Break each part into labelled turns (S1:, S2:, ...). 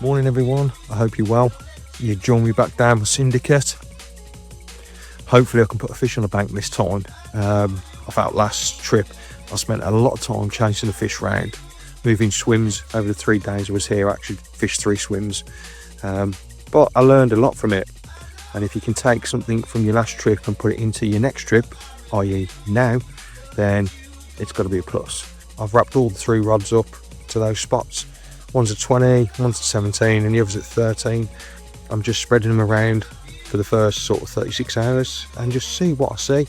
S1: Morning everyone, I hope you're well. You join me back down with Syndicate. Hopefully I can put a fish on the bank this time. I felt last trip I spent a lot of time chasing the fish round, moving swims over the 3 days I was here. I actually fished 3 swims, but I learned a lot from it. And if you can take something from your last trip and put it into your next trip, i.e. now, then it's got to be a plus. I've wrapped all the 3 rods up to those spots. One's at 20, one's at 17, and the other's at 13. I'm just spreading them around for the first sort of 36 hours and just see what I see.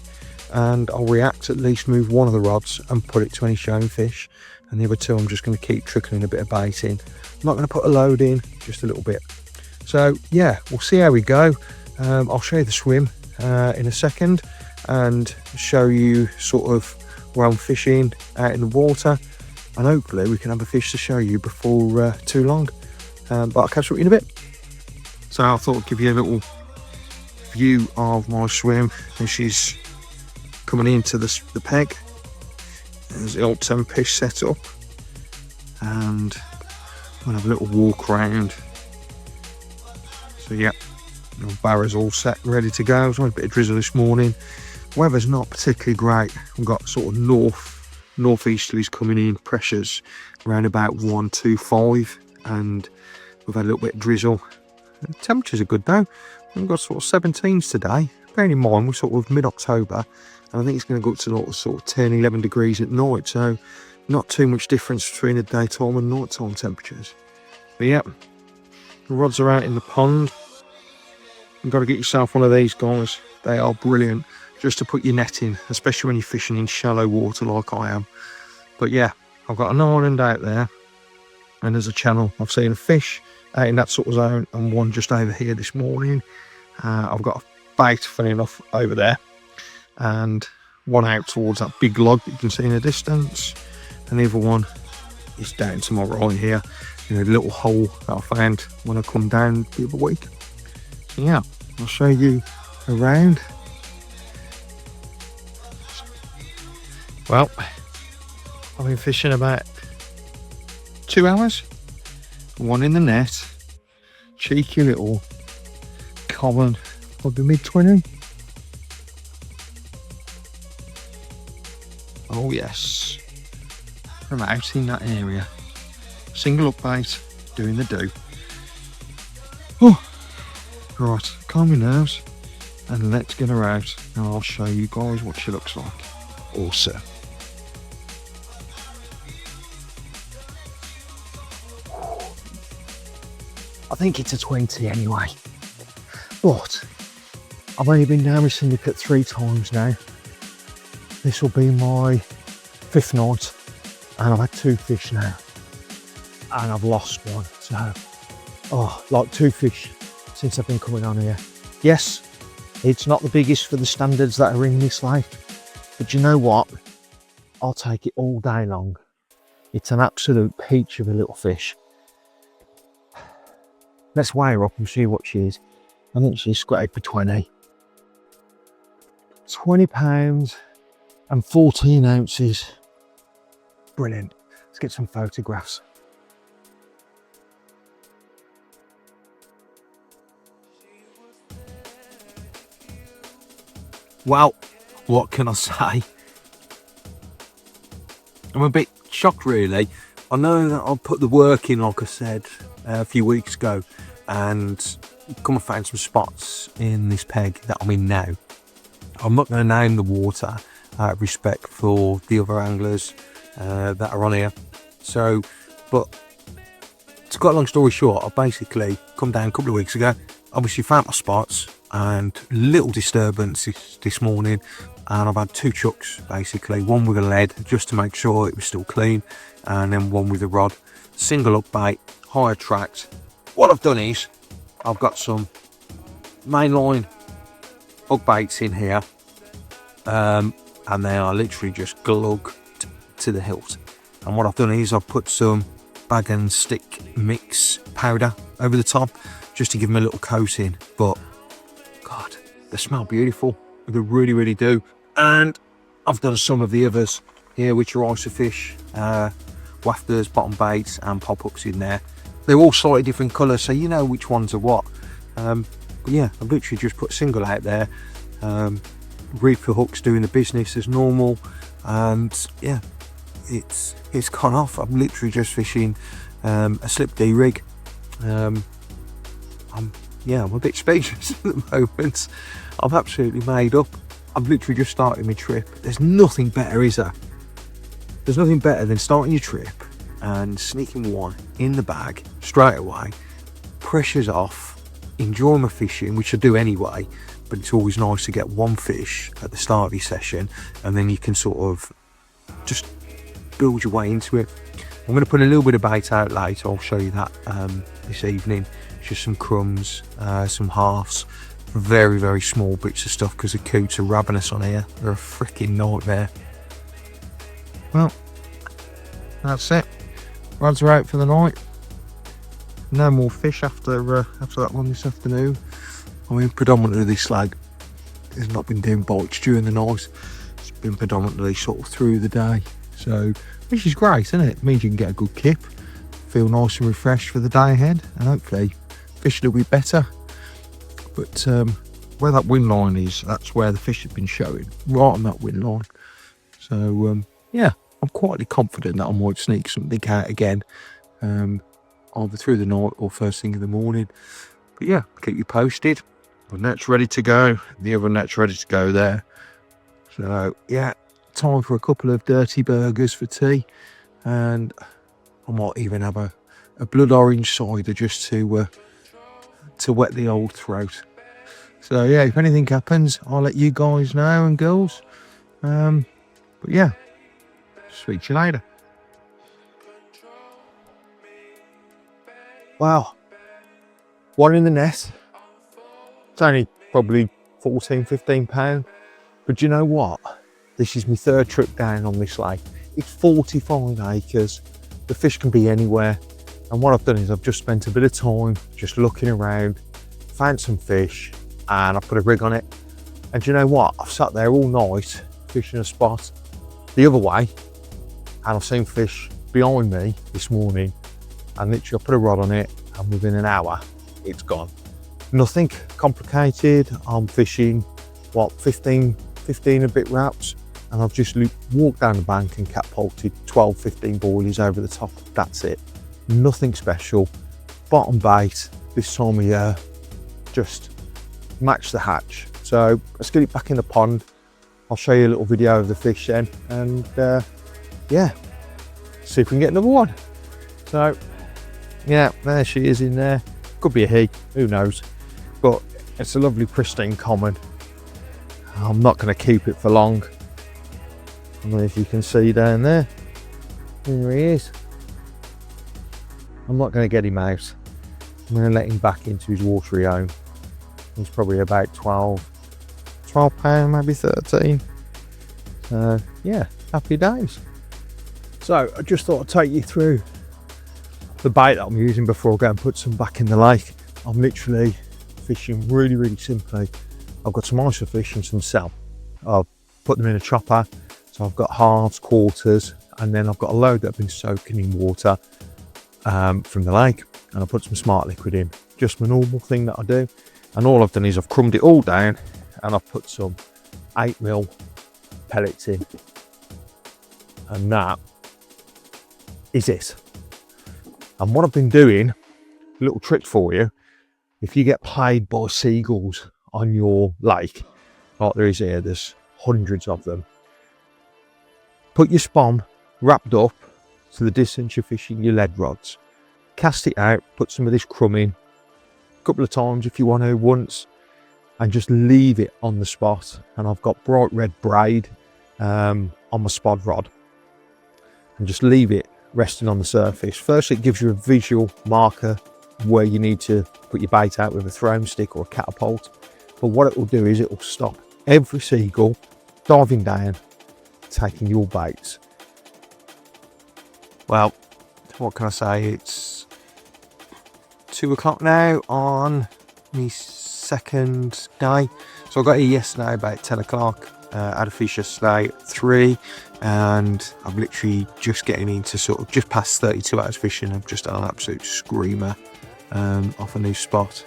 S1: And I'll react, at least move one of the rods and put it to any showing fish. And the other 2 I'm just going to keep trickling a bit of bait in. I'm not going to put a load in, just a little bit. So yeah, we'll see how we go. I'll show you the swim in a second and show you sort of where I'm fishing out in the water. And hopefully we can have a fish to show you before too long. But I'll catch up with you in a bit. So I thought I'd give you a little view of my swim. And she's coming into the peg. There's the old 10-fish set up. And we'll have a little walk around. So yeah, the barrow's all set, ready to go. There's only a bit of drizzle this morning. Weather's not particularly great. We've got sort of northeasterlies coming in, pressures around about 125, and we've had a little bit of drizzle. The temperatures are good though. We've got sort of 17s today. Bearing in mind we're sort of mid-October, and I think it's going to go up to sort of 10, 11 degrees at night, so not too much difference between the daytime and nighttime temperatures. But yeah, the rods are out in the pond. You've got to get yourself one of these guys. They are brilliant just to put your net in, especially when you're fishing in shallow water like I am. But yeah, I've got an island out there and there's a channel. I've seen a fish out in that sort of zone and one just over here this morning. I've got a bait, funny enough, over there, and one out towards that big log that you can see in the distance, and the other one is down to my right here in a little hole that I found when I come down the other week. So yeah, I'll show you around. Well, I've been fishing about 2 hours, one in the net, cheeky little common, probably mid-20. Oh yes, from out in that area, single up bait, doing the do. Oh, right, calm your nerves and let's get her out and I'll show you guys what she looks like. Also, I think it's a 20 anyway, but I've only been down with Syndicate 3 times now. This will be my 5th night, and I've had 2 fish now, and I've lost one. So, like 2 fish since I've been coming on here. Yes, it's not the biggest for the standards that are in this lake, but you know what? I'll take it all day long. It's an absolute peach of a little fish. Let's weigh her up and see what she is. I think she's squatted for 20. 20 pounds and 14 ounces. Brilliant. Let's get some photographs. Well, what can I say? I'm a bit shocked really. I know that I put the work in, like I said a few weeks ago, and come and find some spots in this peg that I'm in now. I'm not going to name the water out of respect for the other anglers that are on here. So, but to cut a long story short, I basically come down a couple of weeks ago, obviously found my spots, and little disturbance this morning, and I've had 2 chucks basically, one with a lead just to make sure it was still clean, and then one with a rod, single up bait, high attract. What I've done is I've got some mainline hook baits in here, and they are literally just glugged to the hilt. And what I've done is I've put some bag and stick mix powder over the top just to give them a little coating. But God, they smell beautiful. They really, really do. And I've done some of the others here, which are isofish, wafters, bottom baits and pop-ups in there. They're all slightly different colours, so you know which ones are what. But yeah, I've literally just put a single out there. Reefer hooks doing the business as normal, and yeah, it's gone off. I'm literally just fishing a slip D rig. I'm a bit speechless at the moment. I'm absolutely made up. I've literally just started my trip. There's nothing better, is there? There's nothing better than starting your trip and sneaking one in the bag straight away. Pressure's off, enjoy my fishing, which I do anyway, but it's always nice to get one fish at the start of your session, and then you can sort of just build your way into it. I'm going to put a little bit of bait out later. I'll show you that this evening. Just some crumbs, some halves, very, very small bits of stuff because the coots are ravenous on here. They're a freaking nightmare. Well, that's it. Rods are out for the night. No more fish after that one this afternoon. I mean, predominantly this slag has not been doing bites during the night. It's been predominantly sort of through the day. So, which is great, isn't it? It means you can get a good kip, feel nice and refreshed for the day ahead, and hopefully fishing will be better. But where that wind line is, that's where the fish have been showing, right on that wind line. So yeah, I'm quietly confident that I might sneak something out again, either through the night or first thing in the morning. But yeah, keep you posted. The net's ready to go, the other net's ready to go there. So yeah, time for a couple of dirty burgers for tea, and I might even have a blood orange cider just to wet the old throat. So yeah, if anything happens, I'll let you guys know and girls. But yeah, speak to you later. Wow, one in the net. It's only probably 14-15 pounds, but you know what? This is my third trip down on this lake. It's 45 acres. The fish can be anywhere. And what I've done is I've just spent a bit of time just looking around, found some fish, and I put a rig on it. And you know what? I've sat there all night fishing a spot the other way, and I've seen fish behind me this morning, and literally I put a rod on it, and within an hour, it's gone. Nothing complicated. I'm fishing, what, 15 a bit wraps, and I've just walked down the bank and catapulted 12-15 boilies over the top. That's it. Nothing special. Bottom bait this time of year, just match the hatch. So let's get it back in the pond. I'll show you a little video of the fish then, and yeah, see if we can get another one. So yeah, there she is in there. Could be a he, who knows, but it's a lovely pristine common. I'm not going to keep it for long. I don't know if you can see down there. There he is. I'm not going to get him out. I'm going to let him back into his watery home. He's probably about 12 pound, maybe 13. Yeah, happy days. So I just thought I'd take you through the bait that I'm using before I go and put some back in the lake. I'm literally fishing really simply. I've got some ISO fish and some cell. I've put them in a chopper. So I've got halves, quarters, and then I've got a load that have been soaking in water from the lake, and I put some smart liquid in. Just my normal thing that I do. And all I've done is I've crumbed it all down, and I've put some 8mm pellets in. And that is it. And what I've been doing, a little trick for you, if you get played by seagulls on your lake, like there is here, there's hundreds of them, put your spawn wrapped up to the distance you're fishing your lead rods, cast it out, put some of this crumb in a couple of times if you want to, once, and just leave it on the spot. And I've got bright red braid on my spod rod, and just leave it resting on the surface. First, it gives you a visual marker where you need to put your bait out with a throw stick or a catapult. But what it will do is it will stop every seagull diving down, taking your baits. Well, what can I say? It's 2 o'clock now on my second day. So I got here yesterday about 10 o'clock. Had a fish yesterday at 3. and I'm literally just getting into sort of just past 32 hours fishing. I've just done an absolute screamer off a new spot.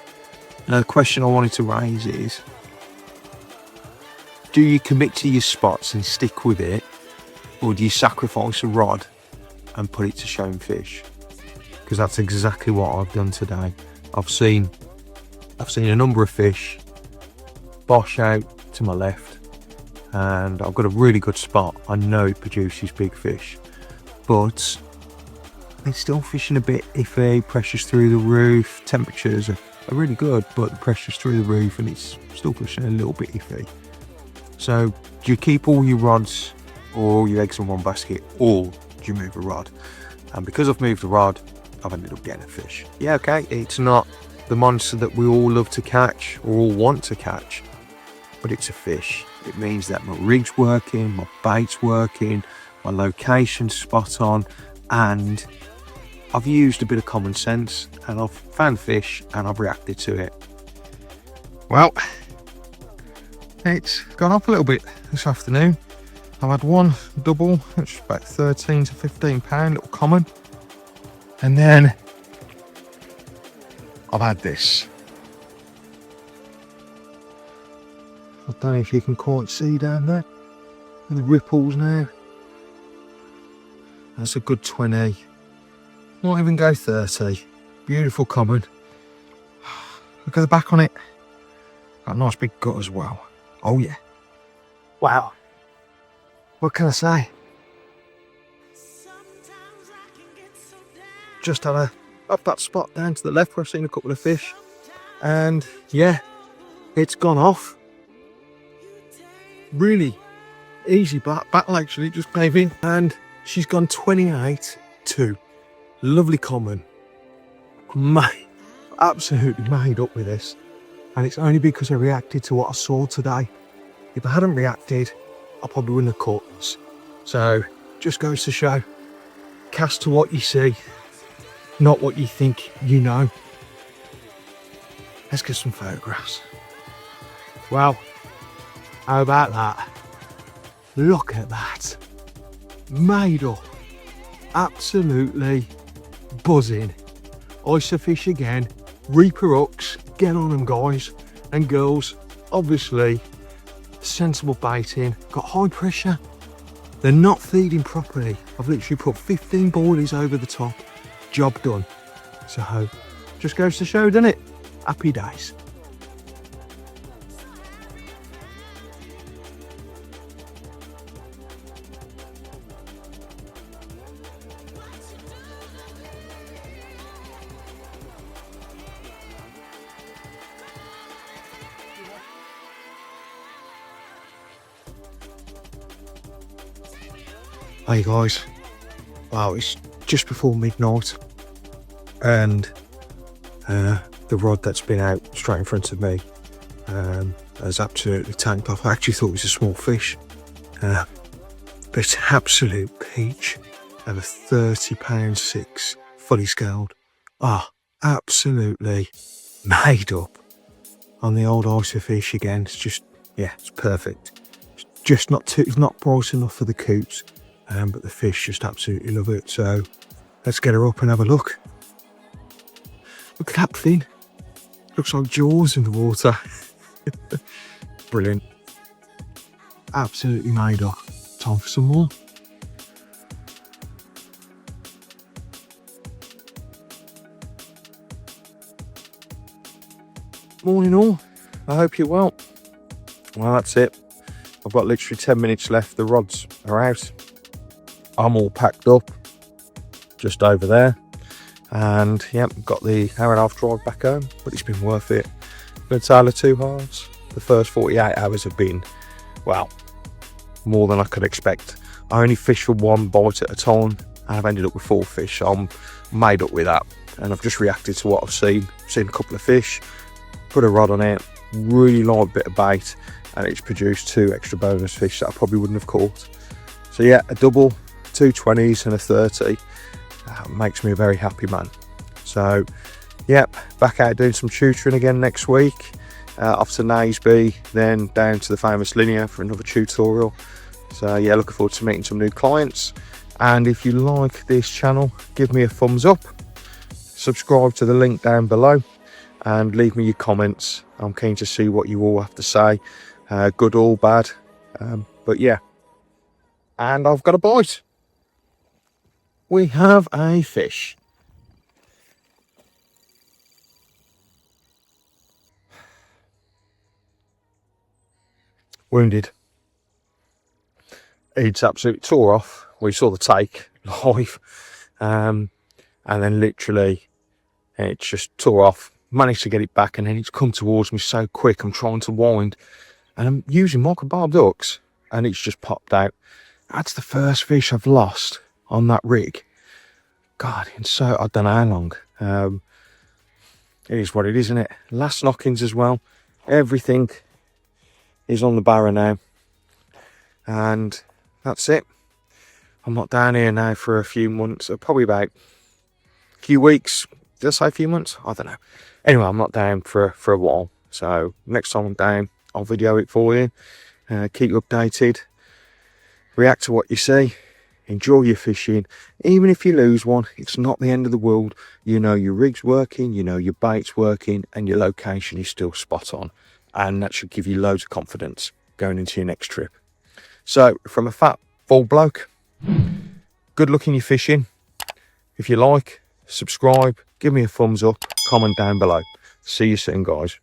S1: The question I wanted to raise is, do you commit to your spots and stick with it, or do you sacrifice a rod and put it to show fish? Because that's exactly what I've done today. I've seen a number of fish bosh out to my left, and I've got a really good spot. I know it produces big fish, but it's still fishing a bit iffy. Pressure's through the roof. Temperatures are really good, but the pressure's through the roof and it's still fishing a little bit iffy. So do you keep all your rods or all your eggs in one basket, or do you move a rod? And because I've moved the rod, I've ended up getting a fish. Yeah, okay, it's not the monster that we all love to catch or all want to catch, but it's a fish. It means that my rig's working, my bait's working, my location's spot on, and I've used a bit of common sense and I've found fish and I've reacted to it. Well, it's gone up a little bit this afternoon. I've had one double, which is about 13 to 15 pound, little common. And then I've had this. I don't know if you can quite see down there, and the ripples now. That's a good 20. Not even go 30. Beautiful common. Look at the back on it. Got a nice big gut as well. Oh yeah. Wow. What can I say? Just had up that spot down to the left where I've seen a couple of fish. And yeah, it's gone off. Really easy battle actually, just gave in. And she's gone 28-2. Lovely common. Absolutely made up with this. And it's only because I reacted to what I saw today. If I hadn't reacted, I probably wouldn't have caught this. So, just goes to show, cast to what you see, not what you think you know. Let's get some photographs. Wow, how about that? Look at that. Made up. Absolutely buzzing. Oyster fish again. Reaper hooks. Get on them, guys and girls. Obviously, sensible baiting. Got high pressure. They're not feeding properly. I've literally put 15 boilies over the top. Job done. So, just goes to show, doesn't it? Happy days. Hey guys, wow, it's just before midnight and the rod that's been out straight in front of me has absolutely tanked off. I actually thought it was a small fish, but it's an absolute peach of a 30 pound 6 fully scaled. Absolutely made up on the old oyster fish again. It's just, yeah, it's perfect. It's just it's not bright enough for the coots. But the fish just absolutely love it. So let's get her up and have a look. Look at that fin. Looks like Jaws in the water. Brilliant. Absolutely made up. Time for some more. Morning all. I hope you're well. Well, that's it. I've got literally 10 minutes left. The rods are out. I'm all packed up just over there, and yeah, got the hour and a half drive back home, but it's been worth it. Been a tale of two halves. The first 48 hours have been, well, more than I could expect. I only fish for one bite at a time, and I've ended up with 4 fish, so I'm made up with that. And I've just reacted to what I've seen. Seen a couple of fish, put a rod on it, really light bit of bait, and it's produced 2 extra bonus fish that I probably wouldn't have caught. So yeah, a double, 2 20s and a 30 makes me a very happy man. So yep, back out doing some tutoring again next week, off to Naseby, then down to the famous Linear for another tutorial, So yeah, looking forward to meeting some new clients. And if you like this channel, give me a thumbs up, subscribe to the link down below, and leave me your comments. I'm keen to see what you all have to say, good or bad. But yeah, and I've got a bite. We have a fish. Wounded. It's absolutely tore off. We saw the take live, and then literally it just tore off. Managed to get it back, and then it's come towards me so quick. I'm trying to wind, and I'm using micro barbed hooks, and it's just popped out. That's the first fish I've lost on that rig. God, and so I don't know how long. It is what it is, isn't it? Last knockings as well. Everything is on the barrow now, and that's it. I'm not down here now for a few months, probably about a few weeks. Did I say a few months? I don't know. Anyway, I'm not down for a while. So next time I'm down, I'll video it for you. Keep you updated. React to what you see. Enjoy your fishing. Even if you lose one, it's not the end of the world. You know your rig's working, you know your bait's working, and your location is still spot on. And that should give you loads of confidence going into your next trip. So from a fat, bald bloke, good luck in your fishing. If you like, subscribe, give me a thumbs up, comment down below. See you soon, guys.